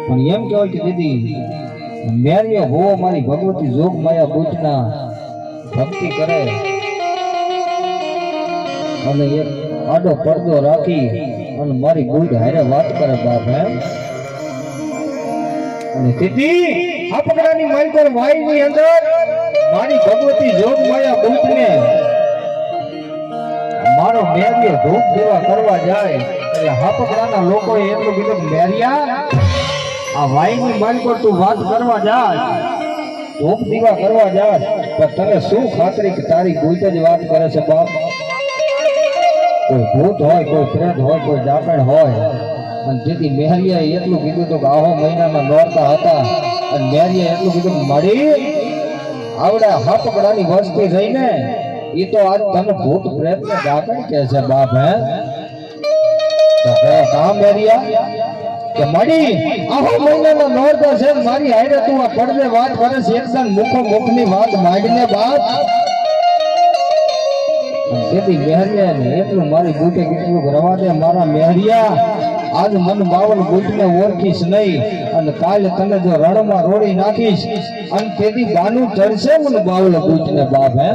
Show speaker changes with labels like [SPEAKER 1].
[SPEAKER 1] પણ એમ કહેવાય કે દીદી મેરિયો હોવો મારી ભગવતી જોગ માયા બુચના ભક્તિ કરે અને એક આડો પડદો રાખી અને મારી બુચ હારે વાત કરે બાપ હે અને દીદી આ પકડાની માલકોર વાઈ ની અંદર મારી ભગવતી જોગ માયા બુચને મારો મેરિયો ધૂપ દેવા કરવા જાય એટલે હાપકડાના લોકોએ એટલું કીધું મેરિયા આ વાઈની માલકો તું વાત કરવા જા ધૂપ દીવા કરવા જા પણ તને શું ખાતરી કે તારી ભૂત જ વાત કરે છે બાપ કોઈ ભૂત હોય કોઈ પ્રેત હોય કોઈ ડાકણ હોય અને જેથી મેરિયાએ એટલું કીધું તો કે આહો મહિનામાં નોરતા હતા અને મેરિયાએ એટલું કીધું મળી આવડા હાપકડાની વસ્તી રહીને એ તો આજ તને ભૂત પ્રેત ને ડાકણ કહે છે બાપ હે તો કામ મેરિયા કે મળી આહો મહિનાના નોરતા છે મારી હારે તું આ પડદે વાત કરે છે એકદમ મુખો મુખની વાત માંડીને બાપ તેથી મેહરિયા ને એટલું મારી બુટે કેટલું રવા દે મારા મેહરિયા આજ મન બાવન બુટને ઓળખીશ નહીં અને કાલે તને જો રણમાં રોડી નાખીશ અને તેથી બાનું ચડશે મને બાવલ બુટને બાપ હે